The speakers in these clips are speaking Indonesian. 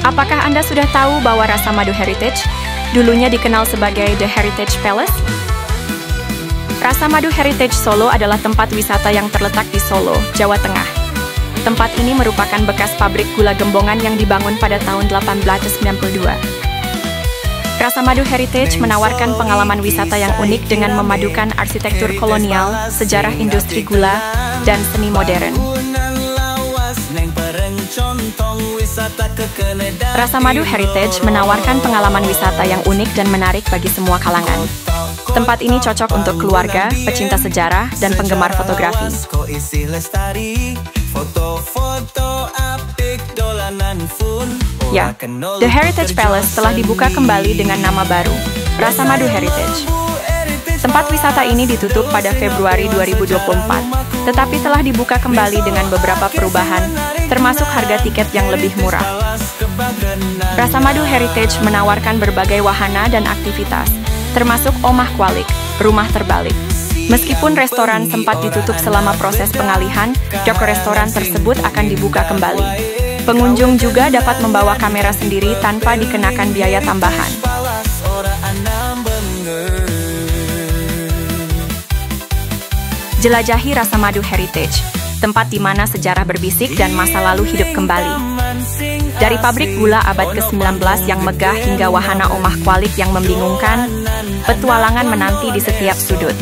Apakah Anda sudah tahu bahwa Rasa Madu Heritage dulunya dikenal sebagai The Heritage Palace? Rasa Madu Heritage Solo adalah tempat wisata yang terletak di Solo, Jawa Tengah. Tempat ini merupakan bekas pabrik gula gembongan yang dibangun pada tahun 1892. Rasa Madu Heritage menawarkan pengalaman wisata yang unik dengan memadukan arsitektur kolonial, sejarah industri gula, dan seni modern. Rasa Madu Heritage menawarkan pengalaman wisata yang unik dan menarik bagi semua kalangan. Tempat ini cocok untuk keluarga, pecinta sejarah, dan penggemar fotografi. Ya, The Heritage Palace telah dibuka kembali dengan nama baru, Rasa Madu Heritage. Tempat wisata ini ditutup pada Februari 2024, tetapi telah dibuka kembali dengan beberapa perubahan, termasuk harga tiket yang lebih murah. Rasa Madu Heritage menawarkan berbagai wahana dan aktivitas, termasuk omah kwalik, rumah terbalik. Meskipun restoran sempat ditutup selama proses pengalihan, toko restoran tersebut akan dibuka kembali. Pengunjung juga dapat membawa kamera sendiri tanpa dikenakan biaya tambahan. Jelajahi Rasa Madu Heritage, tempat di mana sejarah berbisik dan masa lalu hidup kembali. Dari pabrik gula abad ke-19 yang megah hingga wahana omah kwalik yang membingungkan, petualangan menanti di setiap sudut.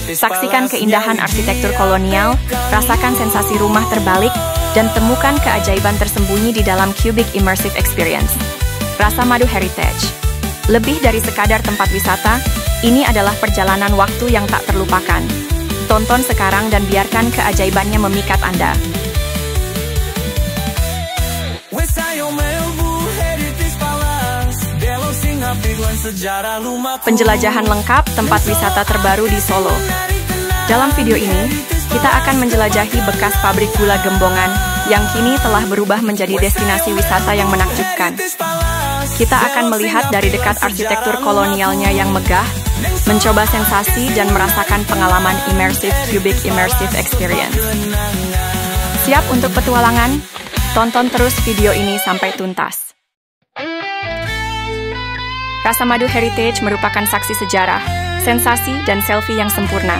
Saksikan keindahan arsitektur kolonial, rasakan sensasi rumah terbalik, dan temukan keajaiban tersembunyi di dalam Cubic Immersive Experience. Rasa Madu Heritage. Lebih dari sekadar tempat wisata, ini adalah perjalanan waktu yang tak terlupakan. Tonton sekarang dan biarkan keajaibannya memikat Anda. Penjelajahan lengkap tempat wisata terbaru di Solo. Dalam video ini, kita akan menjelajahi bekas pabrik gula gembongan yang kini telah berubah menjadi destinasi wisata yang menakjubkan. Kita akan melihat dari dekat arsitektur kolonialnya yang megah, mencoba sensasi dan merasakan pengalaman immersive Cubic Immersive Experience. Siap untuk petualangan? Tonton terus video ini sampai tuntas. Rasa Madu Heritage merupakan saksi sejarah, sensasi, dan selfie yang sempurna.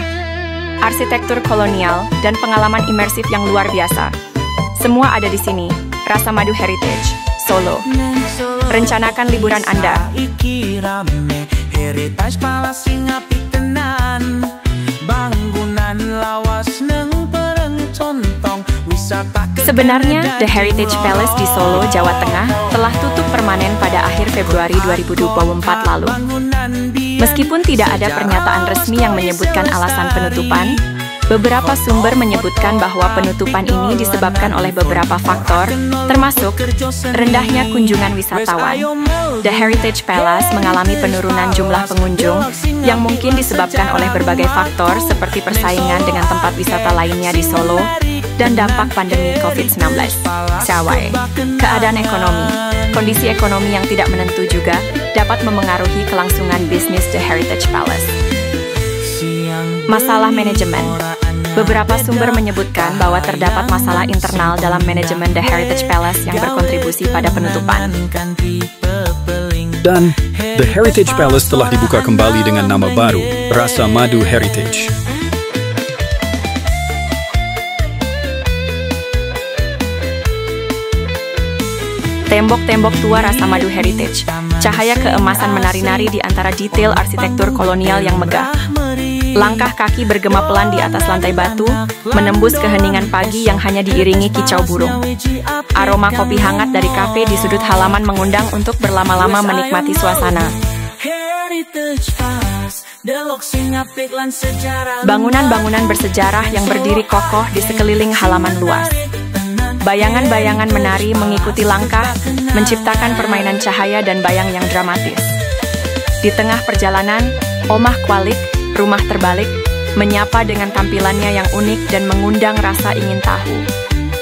Arsitektur kolonial, dan pengalaman imersif yang luar biasa. Semua ada di sini, Rasa Madu Heritage, Solo. Rencanakan liburan Anda. Sebenarnya, The Heritage Palace di Solo, Jawa Tengah, telah tutup permanen pada akhir Februari 2024 lalu. Meskipun tidak ada pernyataan resmi yang menyebutkan alasan penutupan, beberapa sumber menyebutkan bahwa penutupan ini disebabkan oleh beberapa faktor, termasuk rendahnya kunjungan wisatawan. The Heritage Palace mengalami penurunan jumlah pengunjung yang mungkin disebabkan oleh berbagai faktor seperti persaingan dengan tempat wisata lainnya di Solo dan dampak pandemi COVID-19. Syawai, keadaan ekonomi. Kondisi ekonomi yang tidak menentu juga dapat memengaruhi kelangsungan bisnis The Heritage Palace. Masalah manajemen. Beberapa sumber menyebutkan bahwa terdapat masalah internal dalam manajemen The Heritage Palace yang berkontribusi pada penutupan. Dan The Heritage Palace telah dibuka kembali dengan nama baru, Rasa Madu Heritage. Tembok-tembok tua Rasa Madu Heritage. Cahaya keemasan menari-nari di antara detail arsitektur kolonial yang megah. Langkah kaki bergema pelan di atas lantai batu, menembus keheningan pagi yang hanya diiringi kicau burung. Aroma kopi hangat dari kafe di sudut halaman mengundang untuk berlama-lama menikmati suasana. Bangunan-bangunan bersejarah yang berdiri kokoh di sekeliling halaman luas. Bayangan-bayangan menari mengikuti langkah, menciptakan permainan cahaya dan bayang yang dramatis. Di tengah perjalanan, omah kwalik, rumah terbalik, menyapa dengan tampilannya yang unik dan mengundang rasa ingin tahu.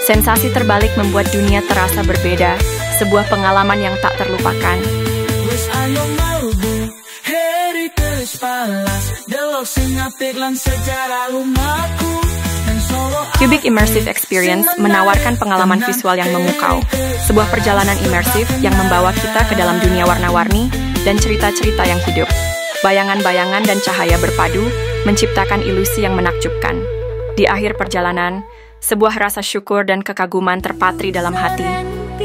Sensasi terbalik membuat dunia terasa berbeda, sebuah pengalaman yang tak terlupakan. Cubic Immersive Experience menawarkan pengalaman visual yang memukau, sebuah perjalanan imersif yang membawa kita ke dalam dunia warna-warni dan cerita-cerita yang hidup. Bayangan-bayangan dan cahaya berpadu menciptakan ilusi yang menakjubkan. Di akhir perjalanan, sebuah rasa syukur dan kekaguman terpatri dalam hati,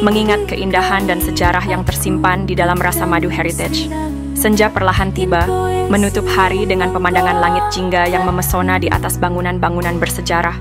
mengingat keindahan dan sejarah yang tersimpan di dalam Rasa Madu Heritage. Senja perlahan tiba, menutup hari dengan pemandangan langit jingga yang memesona di atas bangunan-bangunan bersejarah.